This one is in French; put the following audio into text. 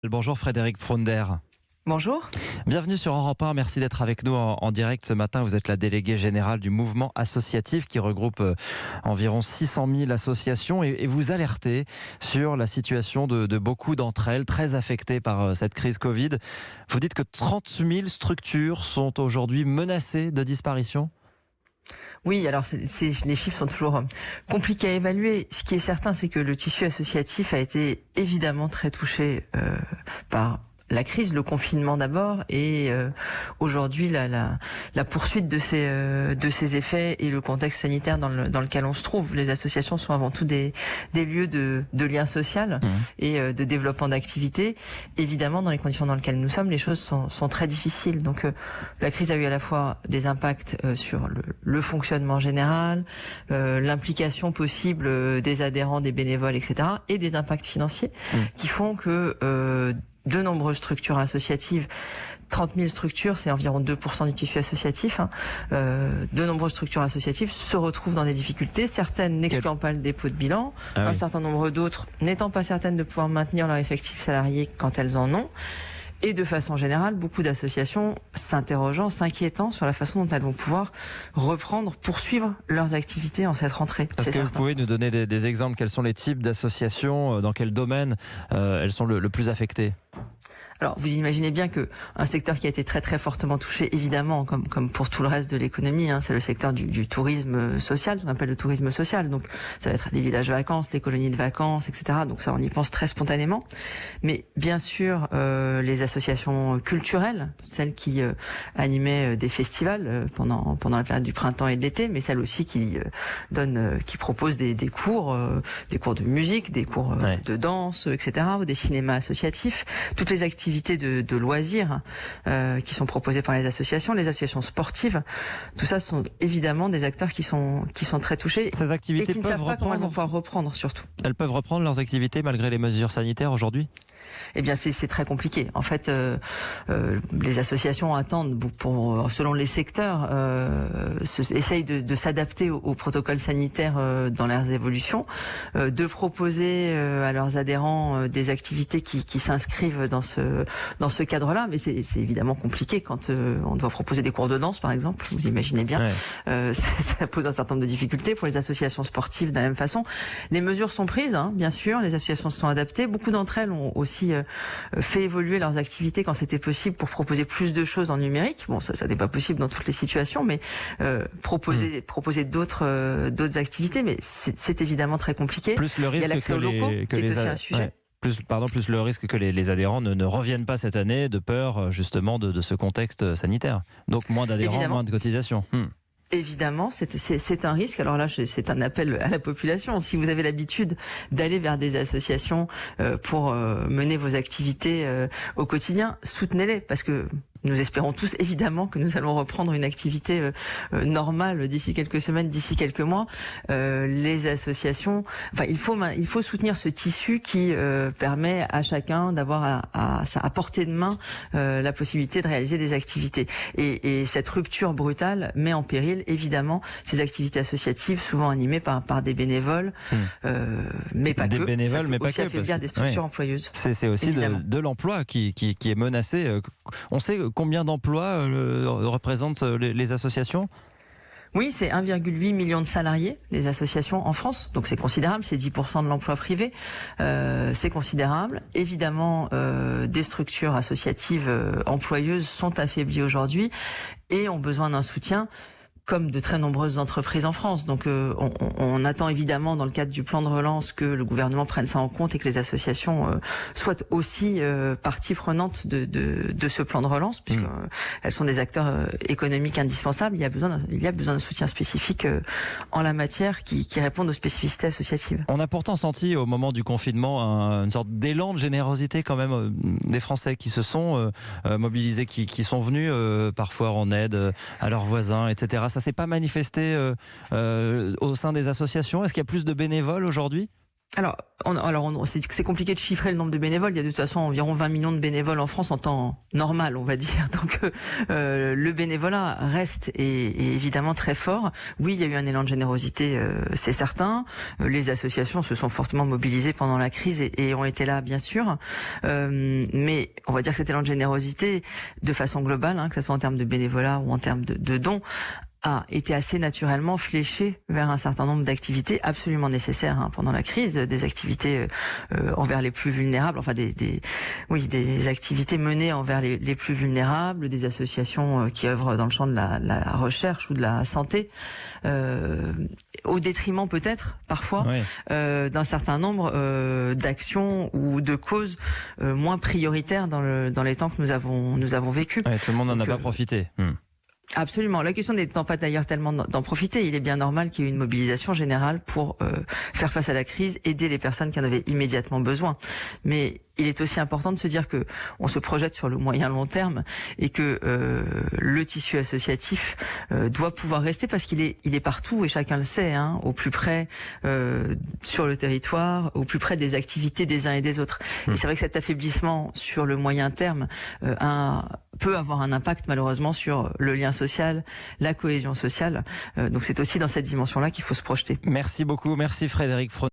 Bonjour Frédéric Fronder. Bonjour. Bienvenue sur Europe 1, merci d'être avec nous en direct ce matin. Vous êtes la déléguée générale du mouvement associatif qui regroupe environ 600 000 associations et vous alertez sur la situation de beaucoup d'entre elles, très affectées par cette crise Covid. Vous dites que 30 000 structures sont aujourd'hui menacées de disparition ? Oui, alors les chiffres sont toujours compliqués à évaluer. Ce qui est certain, c'est que le tissu associatif a été évidemment très touché par la crise, le confinement d'abord, et aujourd'hui la poursuite de ces effets et le contexte sanitaire dans lequel on se trouve. Les associations sont avant tout des lieux de lien social et de développement d'activités. Évidemment, dans les conditions dans lesquelles nous sommes, les choses sont très difficiles. Donc la crise a eu à la fois des impacts sur le fonctionnement général, l'implication possible des adhérents, des bénévoles, etc., et des impacts financiers qui font que de nombreuses structures associatives, 30 000 structures, c'est environ 2% du tissu associatif, de nombreuses structures associatives se retrouvent dans des difficultés, certaines n'excluant pas le dépôt de bilan, un certain nombre d'autres n'étant pas certaines de pouvoir maintenir leur effectif salarié quand elles en ont. Et de façon générale, beaucoup d'associations s'interrogeant, s'inquiétant sur la façon dont elles vont pouvoir reprendre, poursuivre leurs activités en cette rentrée. Est-ce que vous pouvez nous donner des exemples? Quels sont les types d'associations? Dans quel domaine elles sont le plus affectées? Alors, vous imaginez bien que un secteur qui a été très très fortement touché, évidemment, comme pour tout le reste de l'économie, c'est le secteur du tourisme social, ce qu'on appelle le tourisme social. Donc, ça va être les villages de vacances, les colonies de vacances, etc. Donc ça, on y pense très spontanément. Mais bien sûr, les associations culturelles, celles qui animaient des festivals pendant la période du printemps et de l'été, mais celles aussi qui proposent des cours de musique, des cours de danse, etc., ou des cinémas associatifs, toutes les activités de loisirs qui sont proposées par les associations sportives, tout ça sont évidemment des acteurs qui sont très touchés. Ces activités et qui ne savent pas comment elles vont pouvoir reprendre surtout. Elles peuvent reprendre leurs activités malgré les mesures sanitaires aujourd'hui ? Eh bien, c'est très compliqué. En fait, les associations attendent, selon les secteurs, essayent de s'adapter au protocole sanitaire dans leurs évolutions, de proposer à leurs adhérents des activités qui s'inscrivent dans ce cadre-là. Mais c'est évidemment compliqué quand on doit proposer des cours de danse, par exemple. Vous imaginez bien. Ça pose un certain nombre de difficultés pour les associations sportives de la même façon. Les mesures sont prises, bien sûr. Les associations se sont adaptées. Beaucoup d'entre elles ont aussi fait évoluer leurs activités quand c'était possible pour proposer plus de choses en numérique. Bon, ça n'est pas possible dans toutes les situations, mais proposer d'autres activités, mais c'est évidemment très compliqué. Plus le risque il y a l'accès aux locaux, qui est aussi un sujet. Plus le risque que les adhérents ne reviennent pas cette année de peur justement de ce contexte sanitaire. Donc moins d'adhérents, évidemment, moins de cotisations. Évidemment, c'est un risque. Alors là, c'est un appel à la population. Si vous avez l'habitude d'aller vers des associations pour mener vos activités au quotidien, soutenez-les, parce que nous espérons tous évidemment que nous allons reprendre une activité normale d'ici quelques semaines, d'ici quelques mois. Les associations, il faut soutenir ce tissu qui permet à chacun d'avoir à portée de main la possibilité de réaliser des activités. Et cette rupture brutale met en péril évidemment ces activités associatives, souvent animées par des bénévoles, mais pas des que. bénévoles, mais pas que. Affaiblir des structures employeuses. C'est aussi de l'emploi qui est menacé. On sait combien d'emplois représentent les associations ? Oui, c'est 1,8 million de salariés, les associations en France. Donc c'est considérable, c'est 10% de l'emploi privé. C'est considérable. Évidemment, des structures associatives employeuses sont affaiblies aujourd'hui et ont besoin d'un soutien, comme de très nombreuses entreprises en France. Donc on attend évidemment dans le cadre du plan de relance que le gouvernement prenne ça en compte et que les associations soient aussi partie prenante de ce plan de relance, puisque elles sont des acteurs économiques indispensables. Il y a besoin d'un soutien spécifique en la matière qui réponde aux spécificités associatives. On a pourtant senti au moment du confinement une sorte d'élan de générosité quand même des Français qui se sont mobilisés, qui sont venus parfois en aide à leurs voisins, etc. Ça s'est pas manifesté au sein des associations? Est-ce qu'il y a plus de bénévoles aujourd'hui? Alors, c'est compliqué de chiffrer le nombre de bénévoles. Il y a de toute façon environ 20 millions de bénévoles en France en temps normal, on va dire. Donc le bénévolat reste et évidemment très fort. Oui, il y a eu un élan de générosité, c'est certain. Les associations se sont fortement mobilisées pendant la crise et ont été là, bien sûr. Mais on va dire que cet élan de générosité, de façon globale, que ce soit en termes de bénévolat ou en termes de dons, a été assez naturellement fléché vers un certain nombre d'activités absolument nécessaires pendant la crise, des activités envers les plus vulnérables, enfin des activités menées envers les plus vulnérables, des associations qui œuvrent dans le champ de la recherche ou de la santé, au détriment peut-être parfois d'un certain nombre d'actions ou de causes moins prioritaires dans les temps que nous avons vécu. Ouais, tout le monde n'en a pas profité. Absolument. La question n'est pas d'ailleurs tellement d'en profiter. Il est bien normal qu'il y ait une mobilisation générale pour faire face à la crise, aider les personnes qui en avaient immédiatement besoin. Mais il est aussi important de se dire que on se projette sur le moyen long terme et que le tissu associatif doit pouvoir rester parce qu'il est partout et chacun le sait, au plus près sur le territoire, au plus près des activités des uns et des autres. Et c'est vrai que cet affaiblissement sur le moyen terme peut avoir un impact malheureusement sur le lien social, la cohésion sociale. Donc c'est aussi dans cette dimension-là qu'il faut se projeter. Merci beaucoup, merci Frédérique Froneaux.